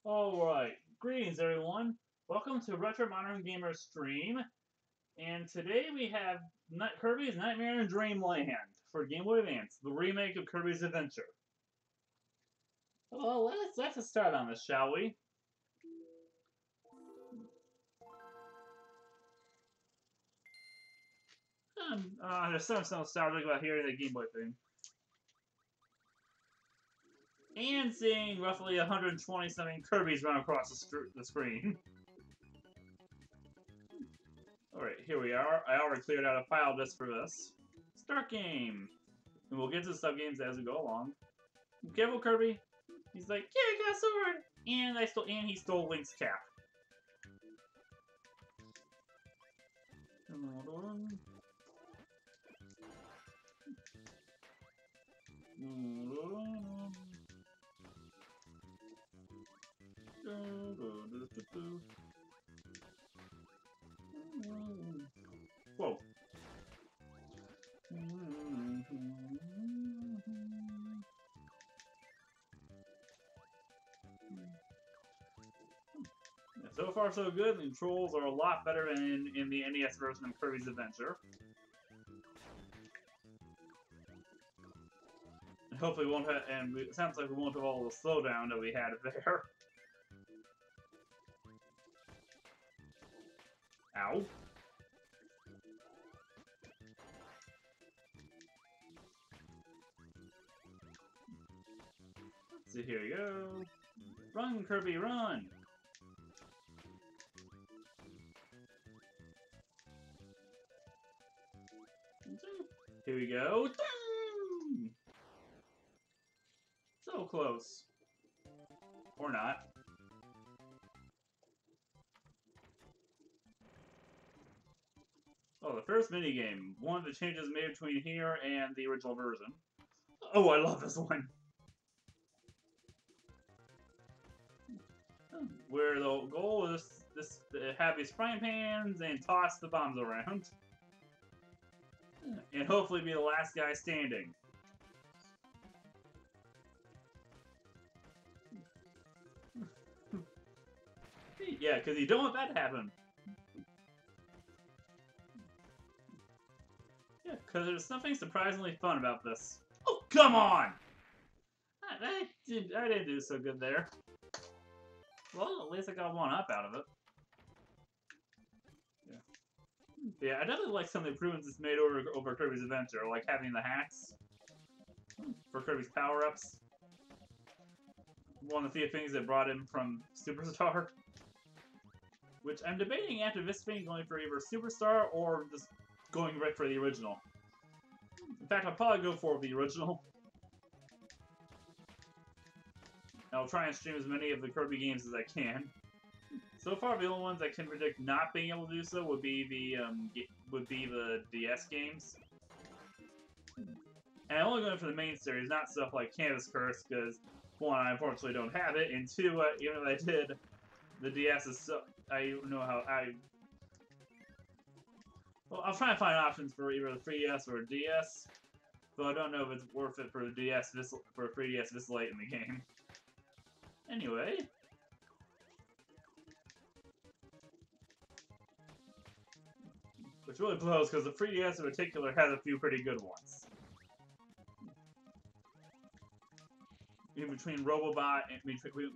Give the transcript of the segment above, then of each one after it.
Alright, greetings everyone. Welcome to Retro Modern Gamer Stream. And today we have Kirby's Nightmare in Dreamland for Game Boy Advance, the remake of Kirby's Adventure. Well, let's start on this, shall we? There's something nostalgic about hearing the Game Boy thing. And seeing roughly 120-something Kirby's run across the screen. Alright, here we are. I already cleared out a file just for this. Start game! And we'll get to the sub-games as we go along. Careful, Kirby! He's like, yeah, I got a sword! And he stole Link's cap. Whoa. So far, so good. The controls are a lot better in the NES version of Kirby's Adventure. And hopefully, we won't have. And it sounds like we won't have all the slowdown that we had there. Ow. So here you go. Run, Kirby, run! Here we go. So close. Or not. Oh, the first minigame. One of the changes made between here and the original version. Oh, I love this one. Where the goal is have these frying pans and toss the bombs around. And hopefully be the last guy standing. Yeah, because you don't want that to happen. Yeah, because there's something surprisingly fun about this. Oh, come on! I didn't do so good there. Well, at least I got one up out of it. Yeah, I definitely like some of the improvements it's made over Kirby's Adventure, like having the hacks for Kirby's power-ups. One of the few things that brought him from Superstar. Which I'm debating after this thing going for either Superstar or just going right for the original. In fact, I'll probably go for the original. I'll try and stream as many of the Kirby games as I can. So far, the only ones I can predict not being able to do so would be the DS games. And I'm only going for the main series, not stuff like Canvas Curse, because one, I unfortunately don't have it, and two, even if I did, the DS is so I don't know how Well, I'll try and find options for either the 3DS or DS, though I don't know if it's worth it for the DS for 3DS this late in the game. Anyway. Which really blows, because the 3DS in particular has a few pretty good ones. In between Robobot, and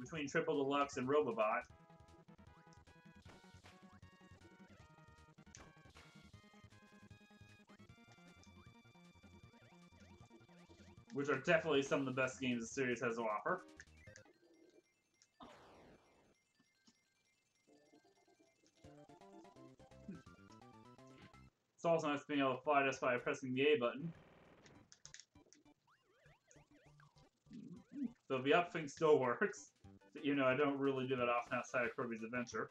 between Triple Deluxe and Robobot. Which are definitely some of the best games the series has to offer. It's also nice being able to fly just by pressing the A button. So the up thing still works. You know, I don't really do that often outside of Kirby's Adventure.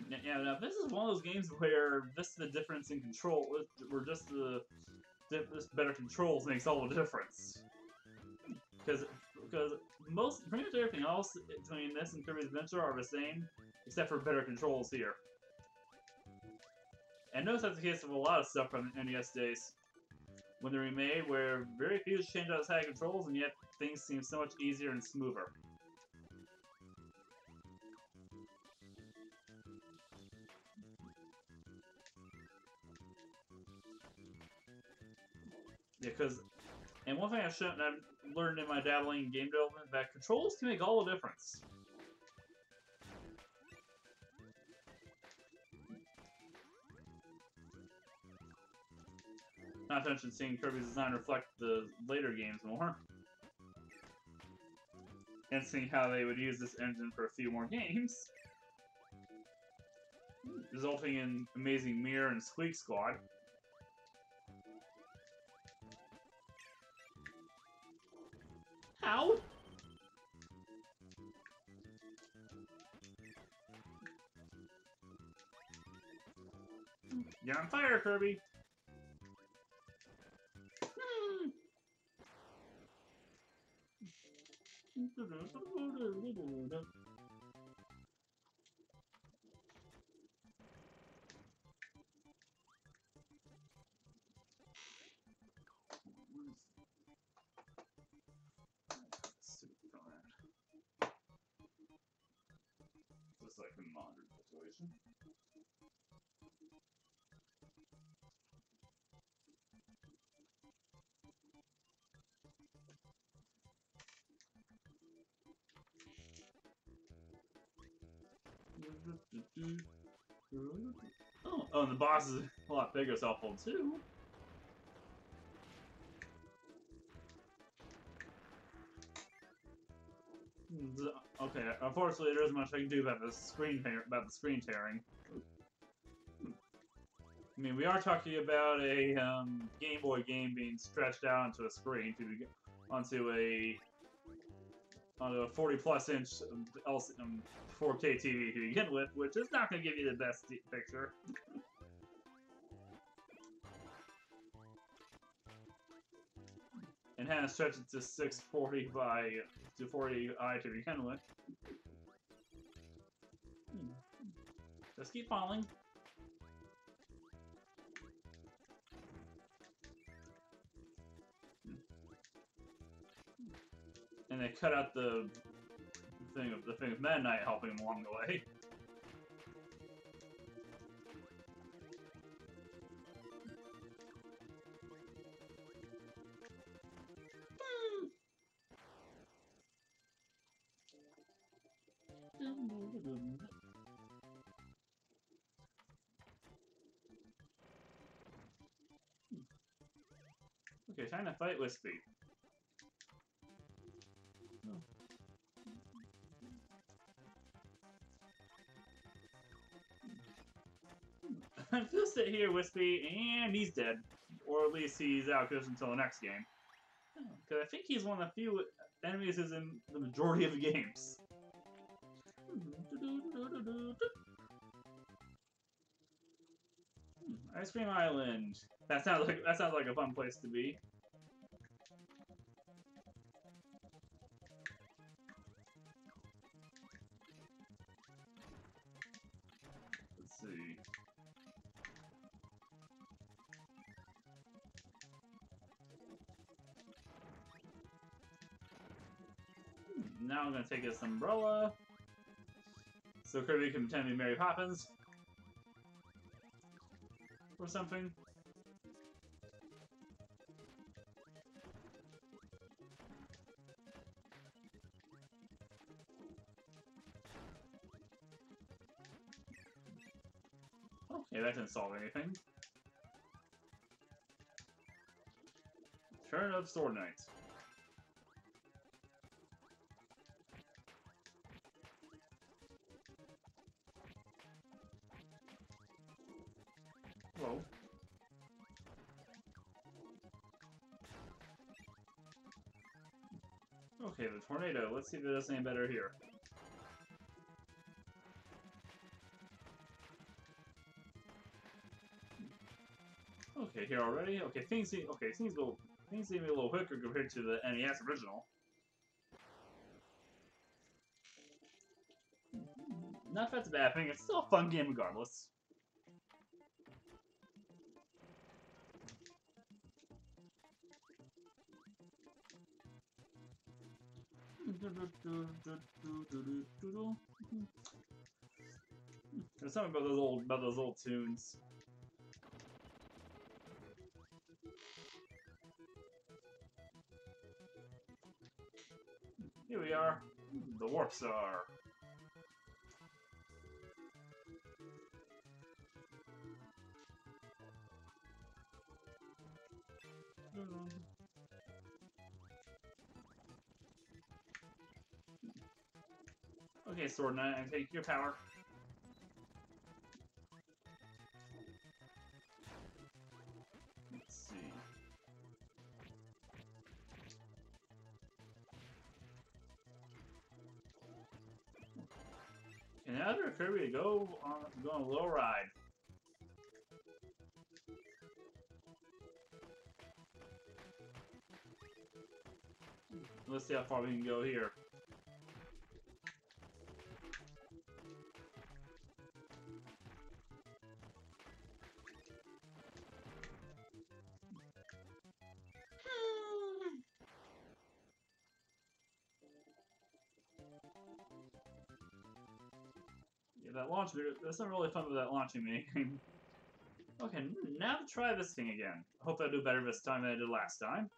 Yeah, now this is one of those games where just the difference in control, or just the better controls makes all the difference. Because pretty much everything else between this and Kirby's Adventure are the same, except for better controls here. And notice that's the case of a lot of stuff from the NES days. When they're remade, where very few change outside controls, and yet things seem so much easier and smoother. Yeah, because, and one thing I've learned in my dabbling in game development, that controls can make all the difference. Not to mention seeing Kirby's design reflect the later games more. And seeing how they would use this engine for a few more games. Resulting in amazing Mirror and Squeak Squad. How? You're on fire, Kirby! Just like a modern situation. Oh, and the boss is a lot bigger, so helpful too. Okay, unfortunately, there isn't much I can do about the screen tearing. I mean, we are talking about a Game Boy game being stretched out onto a screen onto a 40+ inch 4K TV to begin with, which is not going to give you the best picture. And had to stretch it to 640 by 240i to begin with. Just keep falling. And they cut out the thing of Meta Knight helping him along the way. Okay, time to fight Wispy. I'm gonna sit here, Wispy, and he's dead. Or at least he's out until the next game. Because I think he's one of the few enemies who's in the majority of the games. Ice Cream Island. That sounds like a fun place to be. Let's see. Now I'm gonna take this umbrella, so Kirby can pretend to be Mary Poppins or something. Okay, that didn't solve anything. Turn of Sword Knight. Whoa. Okay, the tornado. Let's see if it does any better here. Okay, here already. Okay, things seem to be a little quicker compared to the NES original. Not that that's a bad thing. It's still a fun game regardless. There's something about those old tunes. Here we are, the Warp Star. Okay, Sword Knight, I take your power. Let's see. And after Kirby to go on a little ride. Let's see how far we can go here. Yeah, that launch video, that's not really fun with that launching me. Okay, now to try this thing again. Hope I do better this time than I did last time.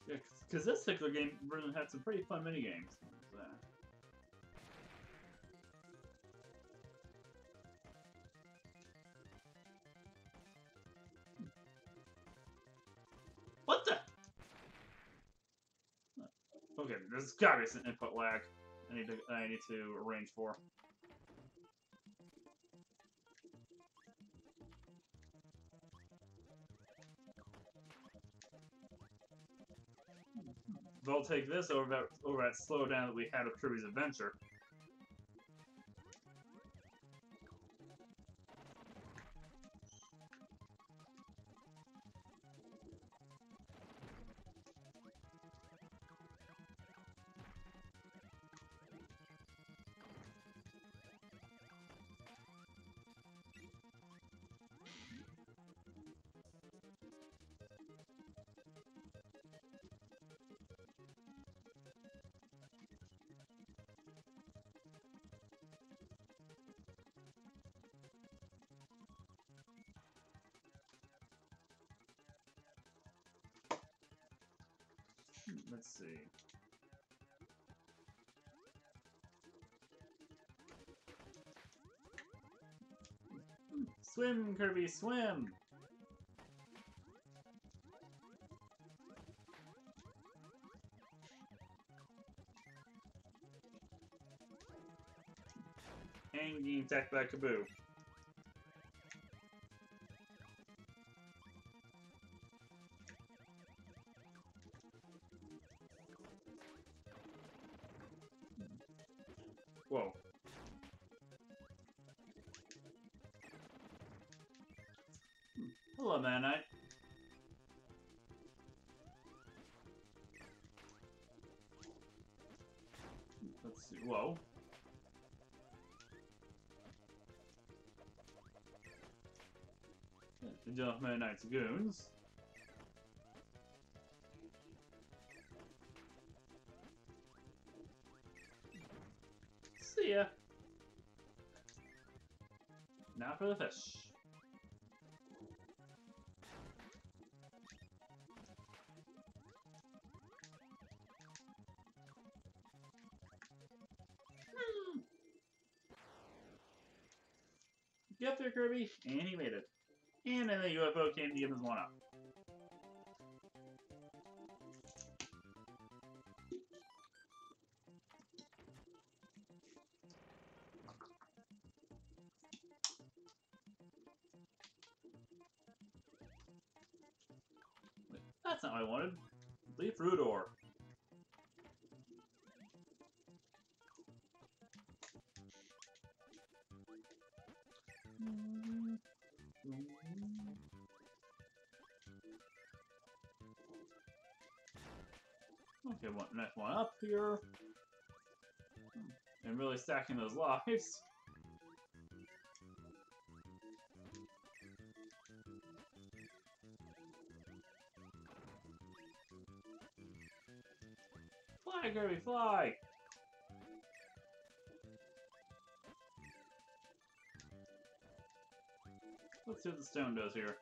Yeah, because this particular game version had some pretty fun minigames. What the? Okay, there's gotta be some input lag. I need to arrange for. They'll take this over that slowdown that we had with Kirby's Adventure. Let's see. Swim, Kirby, swim! Hanging attacked by Kaboo. Whoa. Hello, Man Knight. Let's see. Whoa. Deal with Man Knight's goons. See ya. Now for the fish. Get up there, Kirby, and he made it. And then the UFO came to give us one up. Wait, that's not what I wanted. Leaf root ore. Okay, next one up here. And really stacking those lives. Fly, Kirby, fly! Let's see what the stone does here.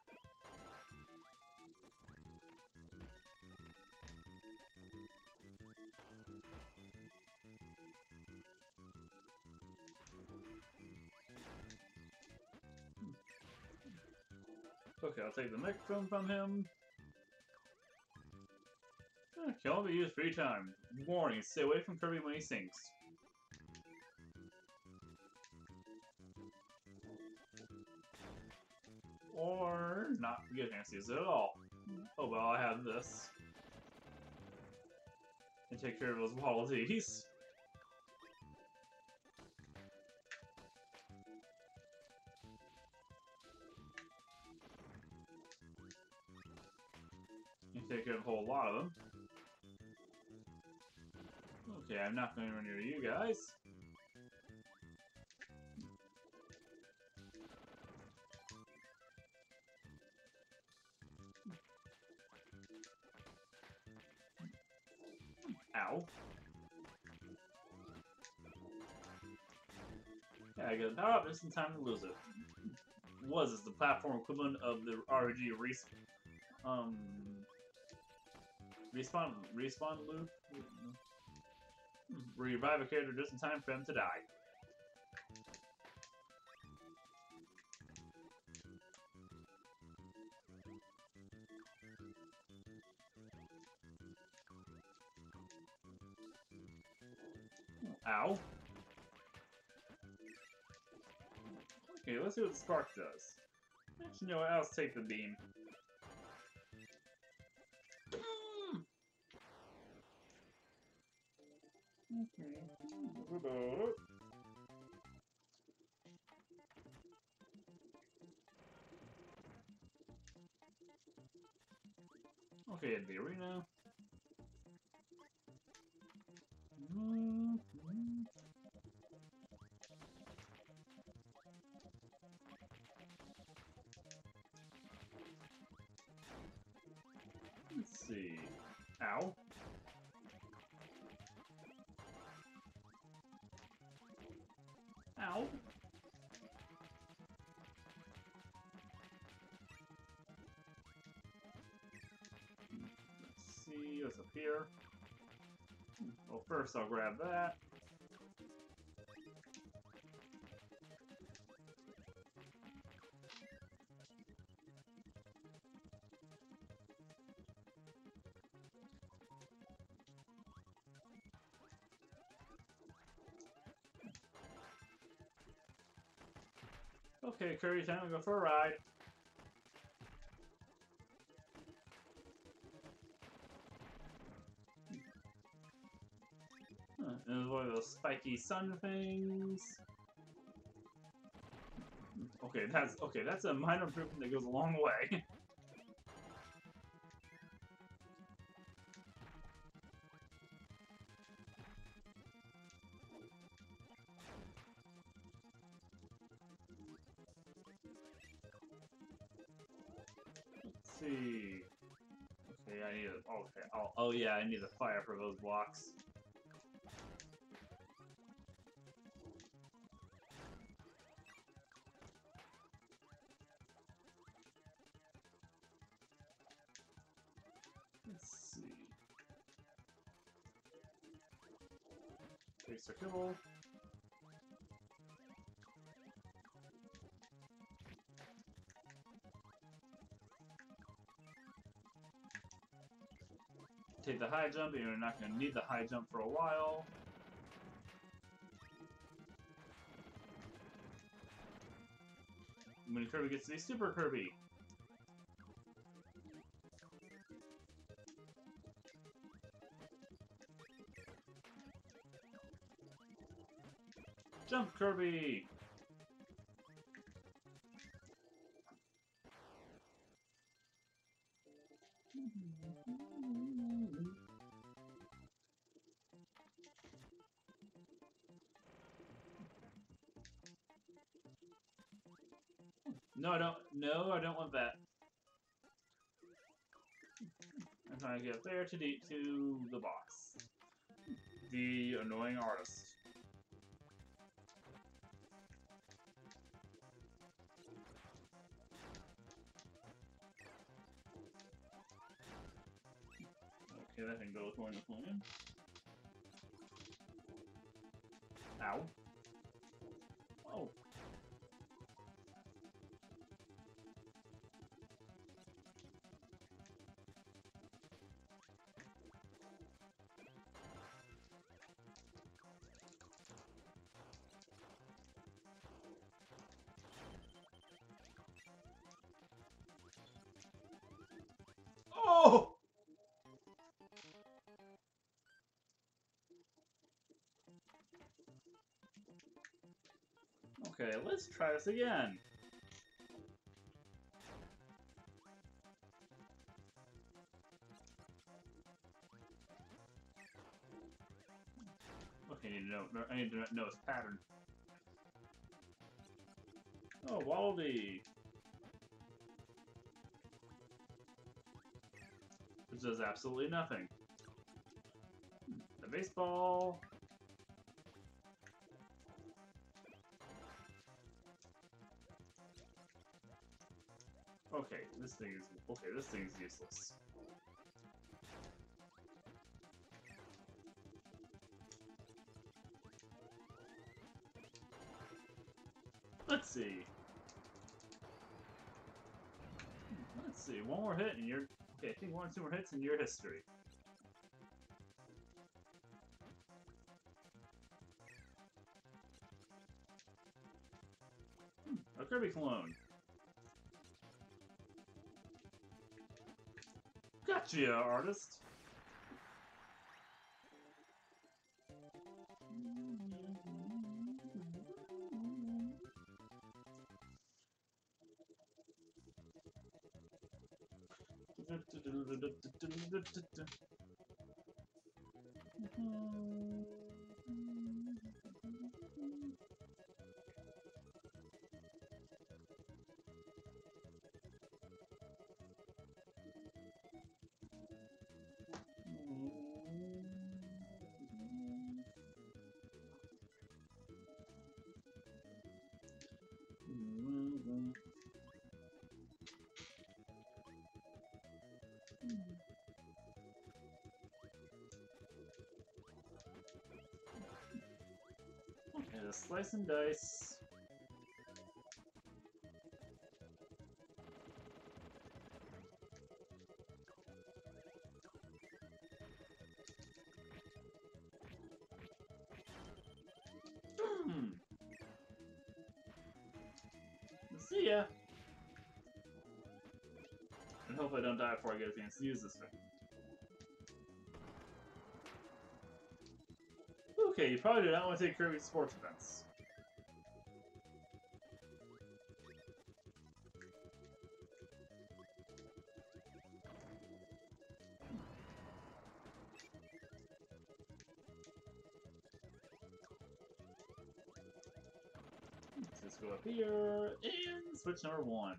Okay, I'll take the microphone from him. Can only be used 3 times. Warning, stay away from Kirby when he sinks. Or not get a chance to use it at all. Oh well, I have this. And take care of those Waddle Dees. You take care of a whole lot of them. Okay, I'm not going to run near you guys. Ow. Yeah, I got a power up just in time to lose it. Was is the platform equivalent of the RG respawn loop? Revive a character just in time for them to die. Ow. Okay, let's see what the spark does. Actually, you know what? I'll take the beam. Okay, the arena. Let's see. Ow. Ow. Let's see what's up here. Well, first I'll grab that. Okay, Kirby, time to go for a ride. And avoid those spiky sun things. Okay, that's a minor improvement that goes a long way. Let's see. Okay, I need a. Okay, oh yeah, I need a fire for those blocks. Let's see. Take circle. Take the high jump, you're not going to need the high jump for a while. When Kirby gets to be Super Kirby. Jump, Kirby! No, I don't. No, I don't want that. I'm trying to get up there to the boss. the annoying artist. Okay, that can go according to plan. Ow. Oh. Oh! Okay, let's try this again. Okay, I need to know its pattern. Oh, Wallaby! Which does absolutely nothing. The baseball. Okay, this thing is useless. Let's see. Let's see. One more hit and you're okay. I think 1 or 2 more hits in your history. A Kirby clone. Gotcha, artist. Okay, slice and dice. See ya. And hope I don't die before I get a chance to use this thing. Okay, you probably do not want to take Kirby sports events. Let's go up here and switch number 1.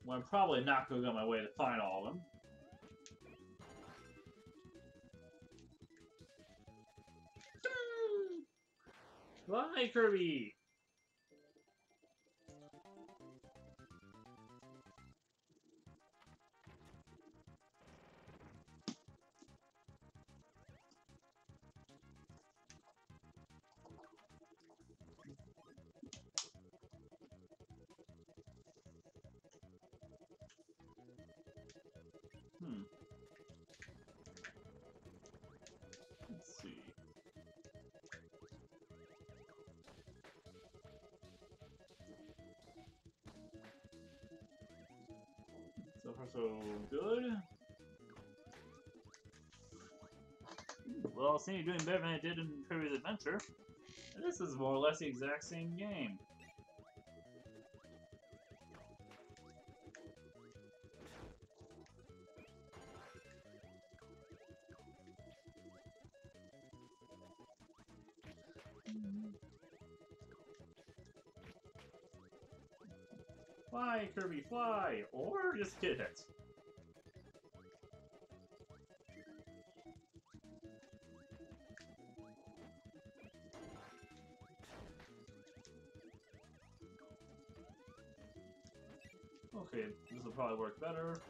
Well, I'm probably not going to go my way to find all of them. Bye, Kirby! Let's see. So far, so good. Well, seeing you doing better than I did in Kirby's Adventure, this is more or less the exact same game. Fly, Kirby, fly! Or just get hit. Okay, this will probably work better.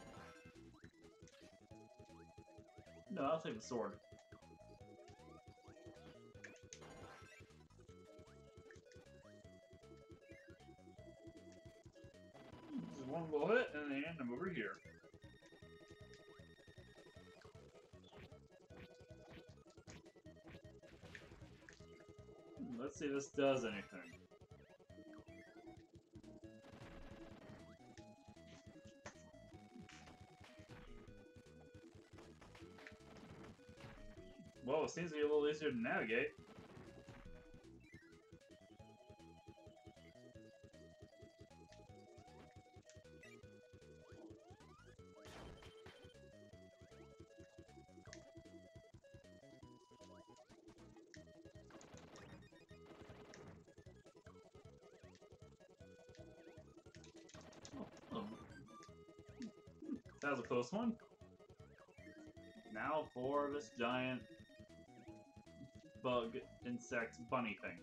No, I'll take the sword. Just one little hit, and then I'm over here. Let's see if this does anything. Well, it seems to be a little easier to navigate. Oh. That was a close one. Now for this giant bug, insect, bunny thing.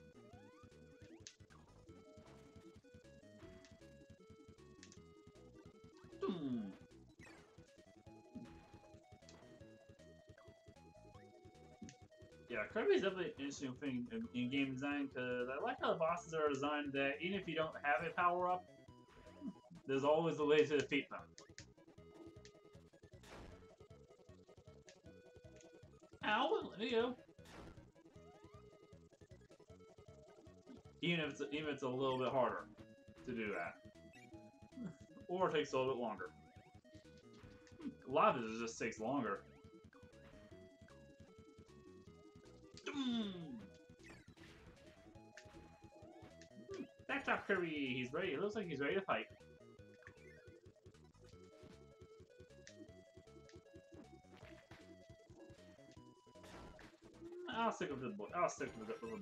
Yeah, Kirby's definitely an interesting thing in game design, because I like how the bosses are designed that even if you don't have a power-up, there's always a way to defeat them. Ow, there you go. Even if it's a little bit harder to do that. Or it takes a little bit longer. A lot of it just takes longer. Backdrop Kirby, he's ready. It looks like he's ready to fight. I'll stick with the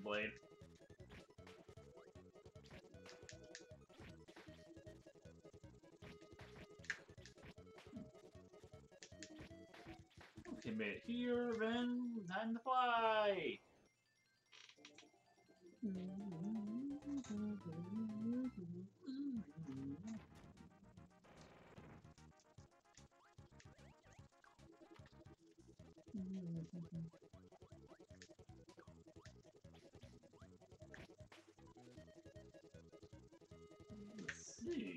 blade. Okay, made it here, then time to fly. Let's see.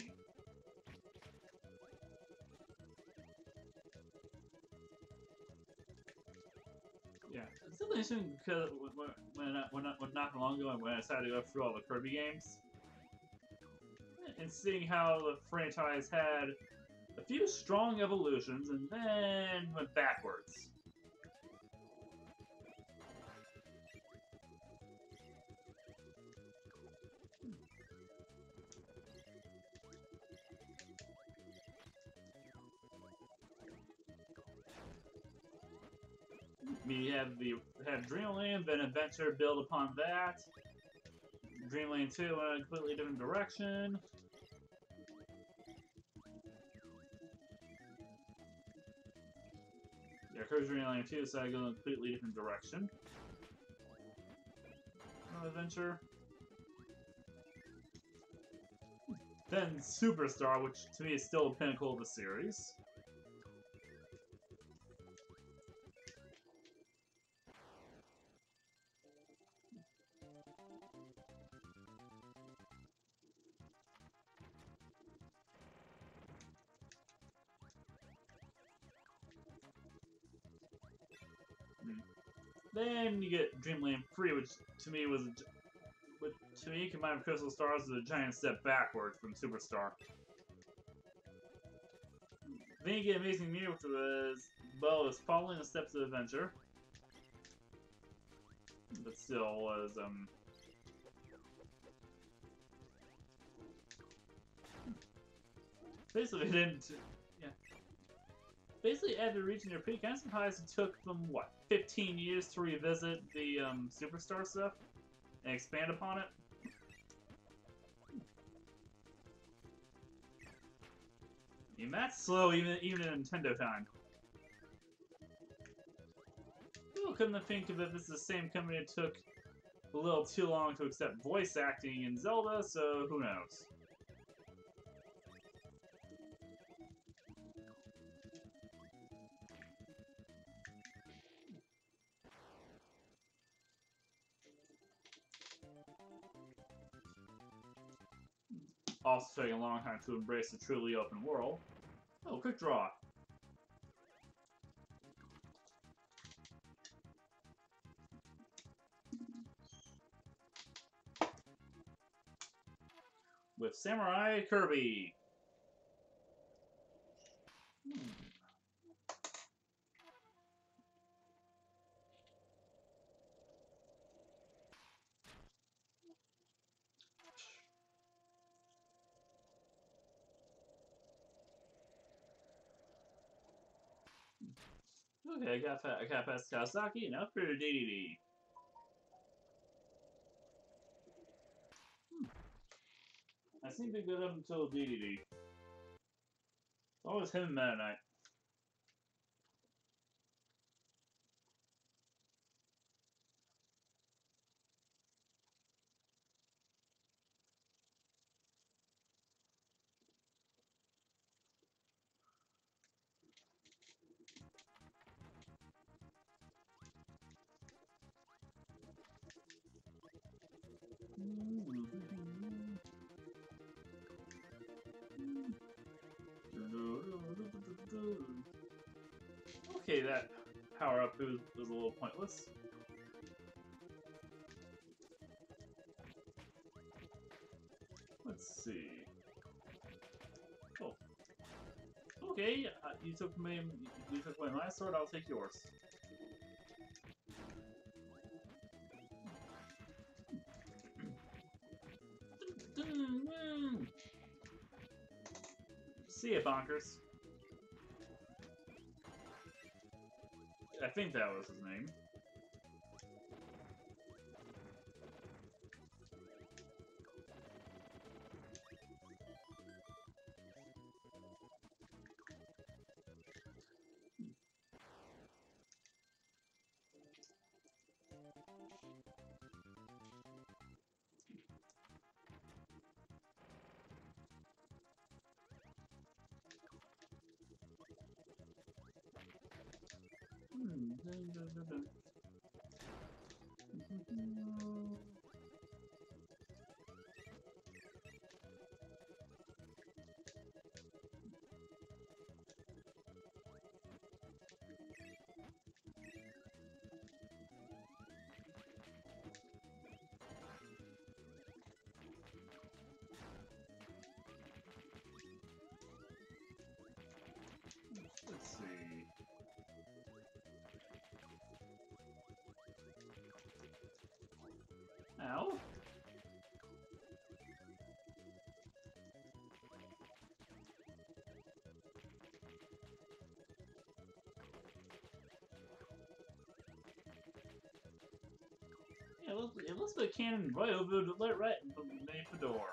Yeah, it's something interesting because when not long ago when I decided to go through all the Kirby games, and seeing how the franchise had a few strong evolutions and then went backwards. We have Dreamland, then Adventure build upon that. Dreamland 2 in a completely different direction. Yeah, Kirby's Dreamland 2 decided to go in a completely different direction. Adventure. Then Superstar, which to me is still the pinnacle of the series. Then you get Dreamland 3, which to me combined with Crystal Stars, is a giant step backwards from Superstar. Then you get Amazing Me, which was following the steps of Adventure, but still was basically didn't. Yeah. Basically, after reaching their peak, I'm surprised it took them, what, 15 years to revisit the Superstar stuff and expand upon it? mean, that's slow even in Nintendo time. Ooh, couldn't think of it. This is the same company that took a little too long to accept voice acting in Zelda, so who knows? Also taking a long time to embrace the truly open world. Oh, quick draw. With Samurai Kirby. Okay, I got past Kawasaki, now for DDD. I seem to be good up until DDD. It's always him and Meta Knight. Okay, that power up was a little pointless. Let's see. Oh. Okay, you took away my sword. I'll take yours. See ya, Bonkers. I think that was his name. Let's see. Ow. Yeah, it looks like cannon right over the right beneath the door.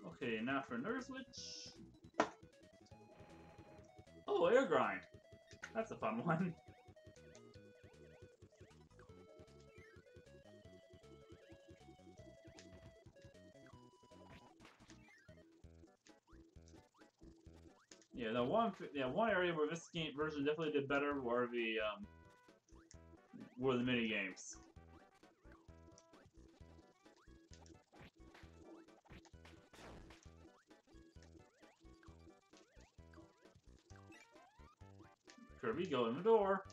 Okay, now for another switch. Oh, air grind. That's a fun one. Yeah, the one area where this game version definitely did better were the mini games. Kirby, go in the door.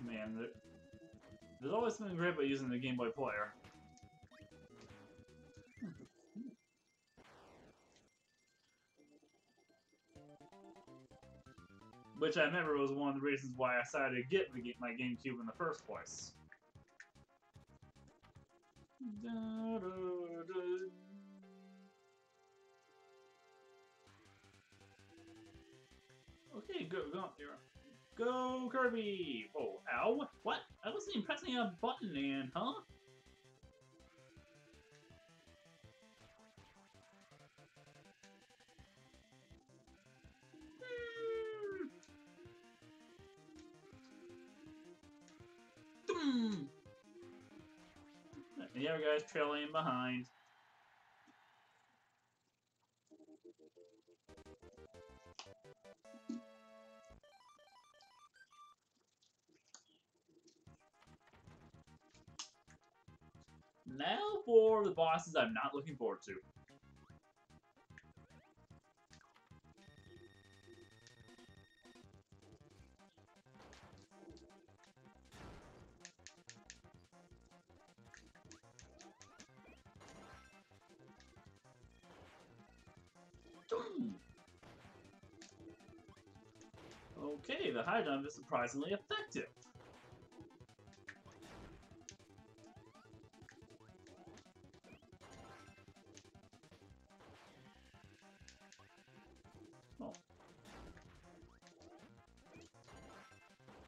Man, there's always something great about using the Game Boy player. Which I remember was one of the reasons why I decided to get my GameCube in the first place. Okay, go, Kirby! Oh, ow! What? I wasn't even pressing a button, man, huh? And the other guy's trailing behind. Now for the bosses I'm not looking forward to. Okay, the high jump is surprisingly effective. Oh.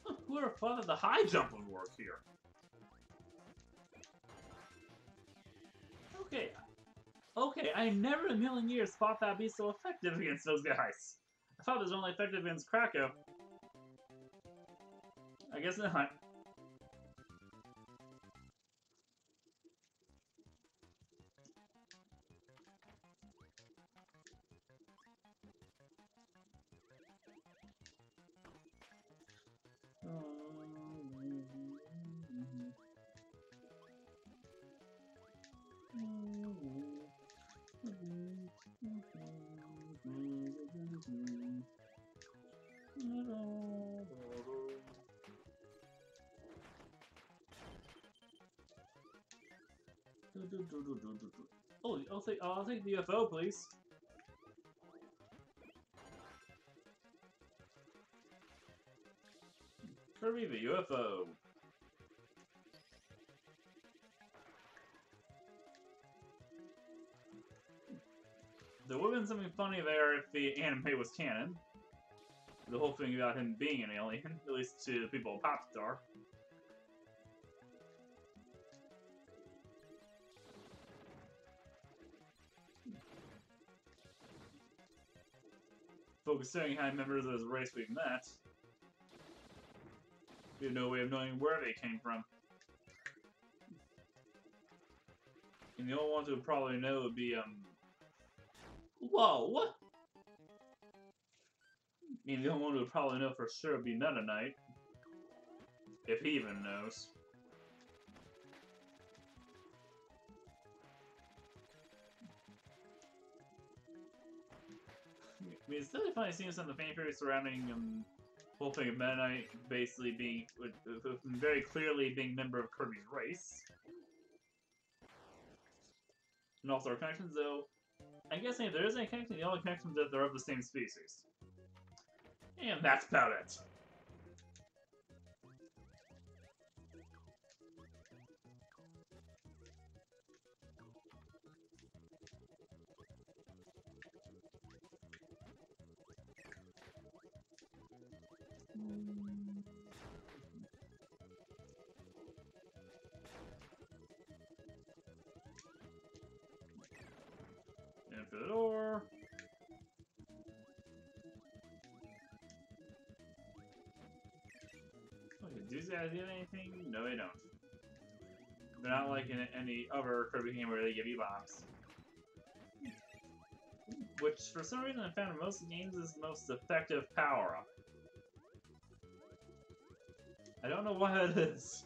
Who would have thought that the high jump would work here? Okay, I never in a million years thought that'd be so effective against those guys. I thought it was only effective against Krakow. I guess not. Oh, I'll take the UFO, please. Kirby the UFO. There would have been something funny there if the anime was canon. The whole thing about him being an alien, at least to the people of Popstar. But considering how many members of his race we've met, we have no way of knowing where they came from. And the only ones who would probably know would be, Whoa! I mean, the only one who would probably know for sure would be Meta Knight. If he even knows. I mean, it's really funny seeing some of the fan theories surrounding the whole thing of Meta Knight basically being, very clearly being a member of Kirby's race. And also our connections, though, I'm guessing if there is any connection, the only connection is that they're of the same species. And that's about it. In for the door. Okay, do these guys get anything? No, they don't. They're not like in any other Kirby game where they give you bombs. Which, for some reason, I found in most games is the most effective power-up. I don't know why that is.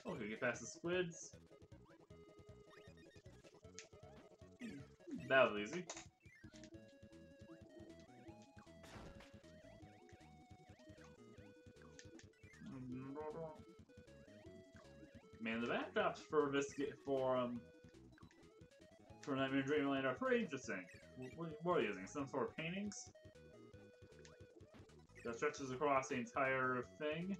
Okay, get past the squids. That was easy. Man, the backdrops for Nightmare Dreamland are pretty interesting. What are you using? Some sort of paintings? that stretches across the entire thing.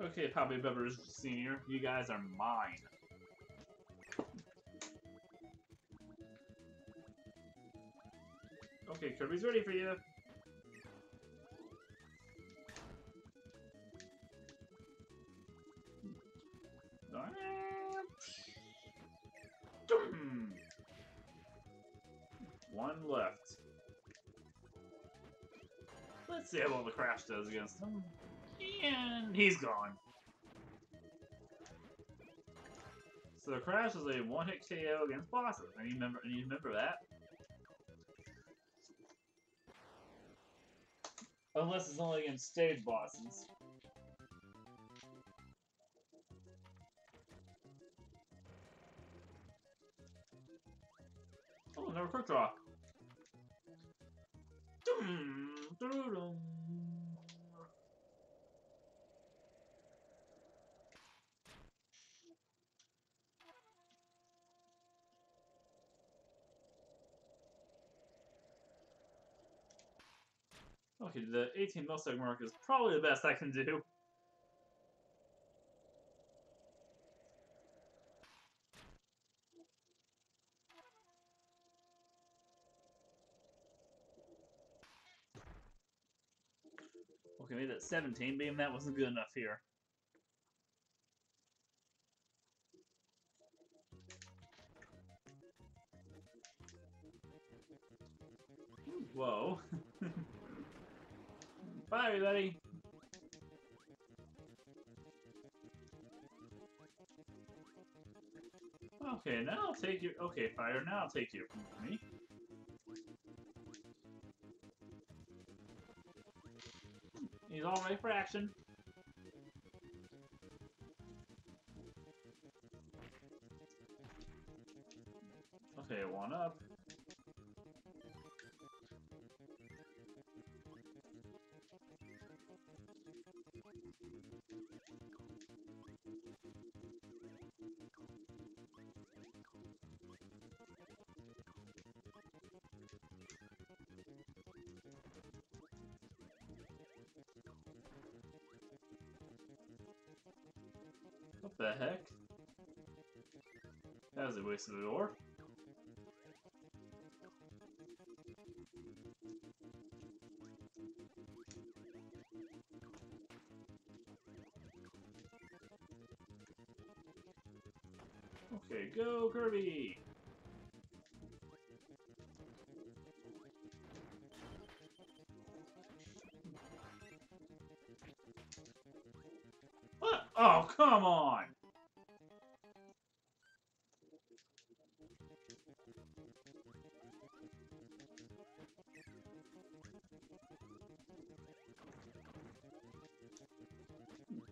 Okay, Poppy Beavers Sr., you guys are mine. Okay, Kirby's ready for you. One left. Let's see how well the Crash does against him. And he's gone. So the Crash is a one-hit KO against bosses. And you remember that? Unless it's only against stage bosses. Oh, another quick draw. Okay, the 18 millisecond mark is probably the best I can do. Okay, maybe that 17 beam, that wasn't good enough here. Whoa. Bye, everybody. Okay, now I'll take you. Okay, Fire, now I'll take you from me. He's all ready for action. Okay, one up. What the heck? That was a waste of a door. Okay, go Kirby! What? Oh, come on!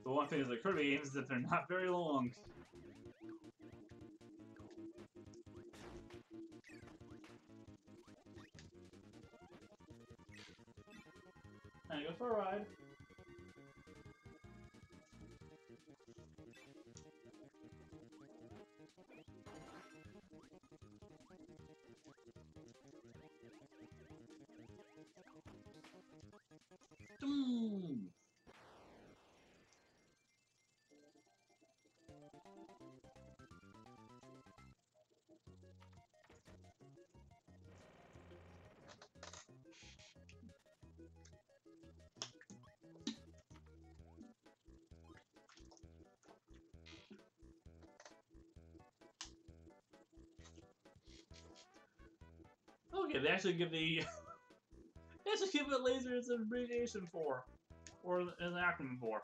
The one thing is that Kirby games is that they're not very long. And go for a ride. Boom! Okay, they actually give the they actually give it laser as an abbreviation for, or as an acronym for.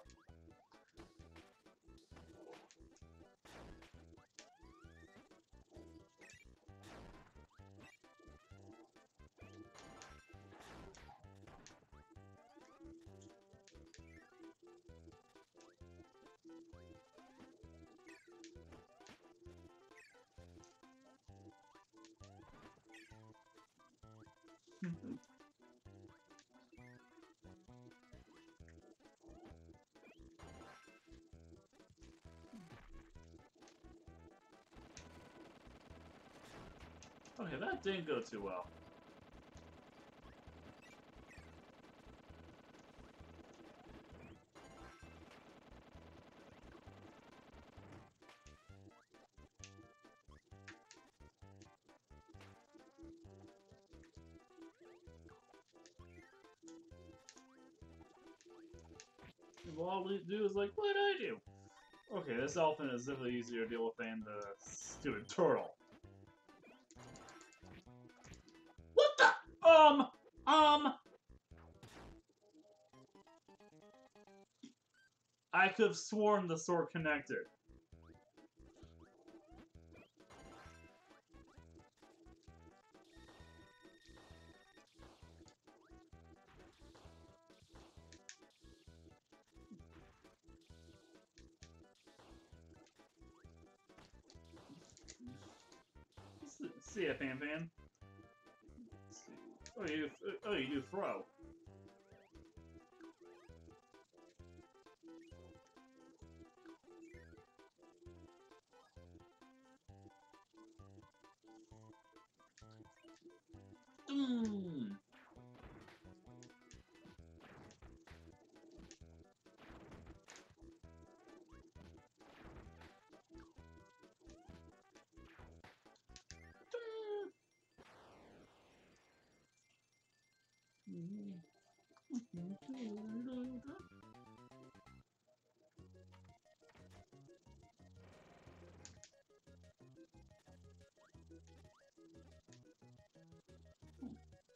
Okay, that didn't go too well. All we do is like, what did I do? Okay, this elephant is definitely easier to deal with than the stupid turtle. What the? I could have sworn the sword connected. See ya, Fan Fan. Oh, you do throw. Mm.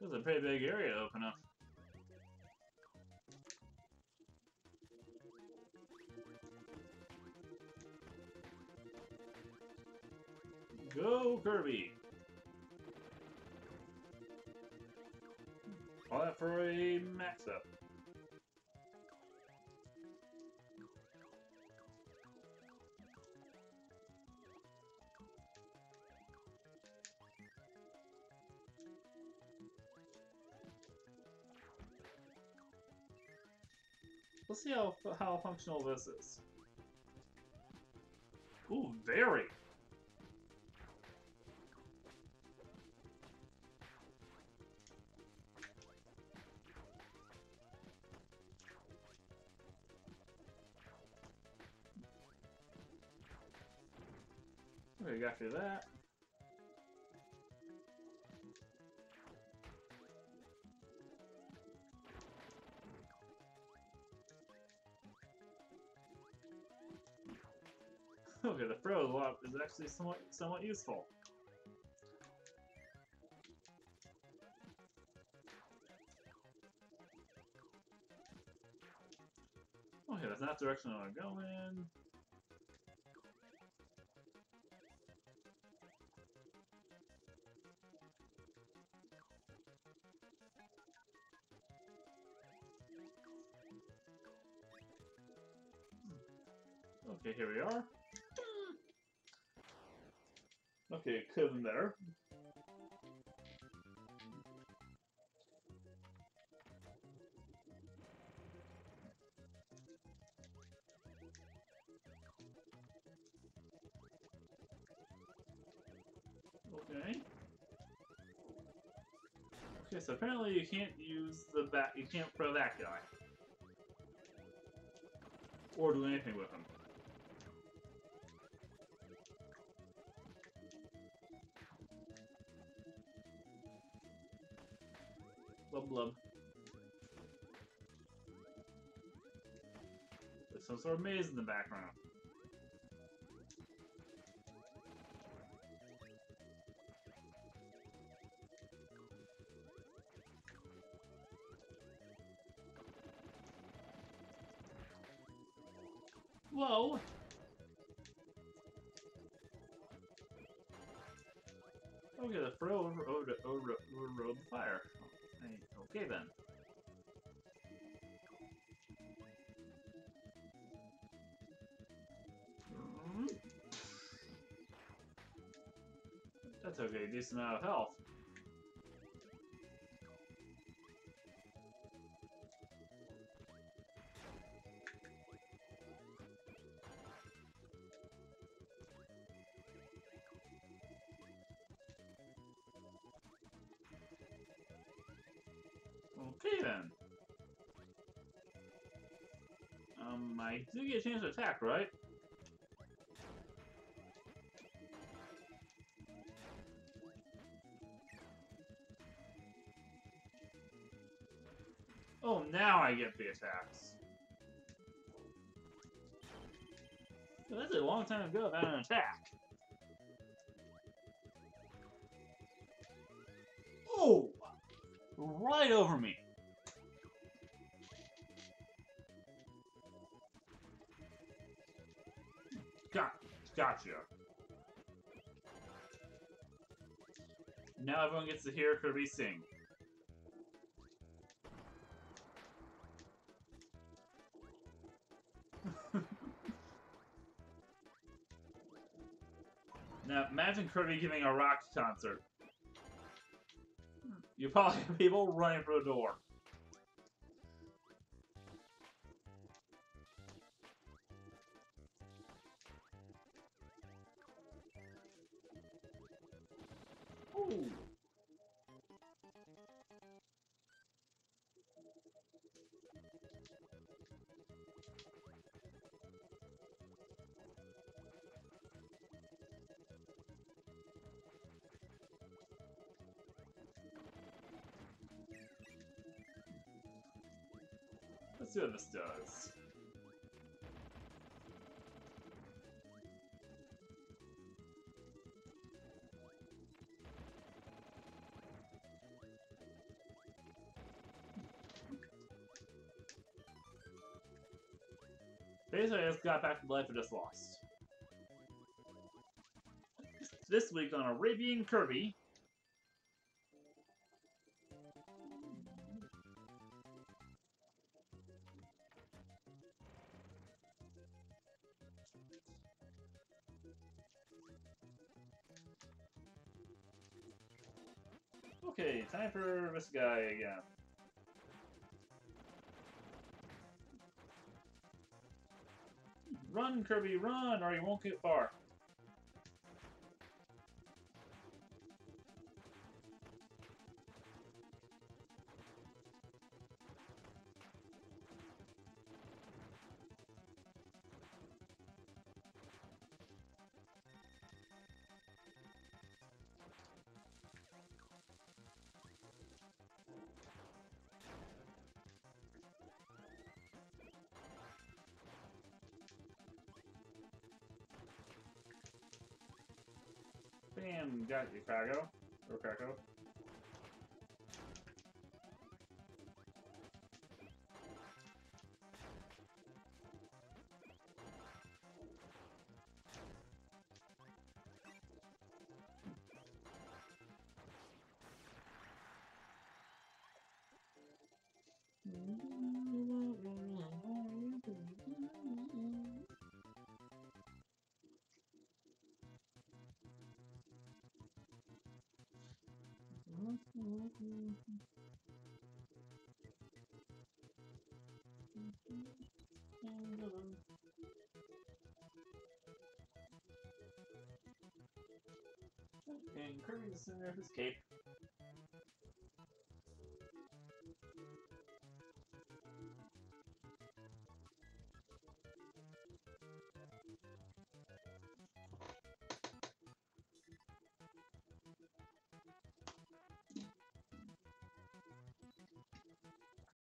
This is a pretty big area to open up. Go, Kirby! All that for a max up. Let's see how functional this is. Ooh, very! Okay, got through that. Okay, the throw is actually somewhat useful. Okay, that's not the direction I want to go in. Okay, here we are. Okay, it could have been better. Okay. Okay, so apparently you can't use the bat. You can't throw that guy, or do anything with him. Blub blub. There's some sort of maze in the background. Whoa! Okay, the throw overrode the fire. Okay then. That's okay, decent amount of health. Okay then. I do get a chance to attack, right? Oh, now I get the attacks. That's a long time ago without an attack. Oh! Right over me. Gotcha. Now everyone gets to hear Kirby sing. Now imagine Kirby giving a rock concert. You probably have people running for the door. Ooh. Let's see what this does. Basically, I just got back to the life I just lost. This week on Arabian Kirby. Okay, time for this guy again. Run, Kirby, run, or you won't get far. Bam, got you, Krago. Or Krakow. And Kirby's in there with his cape.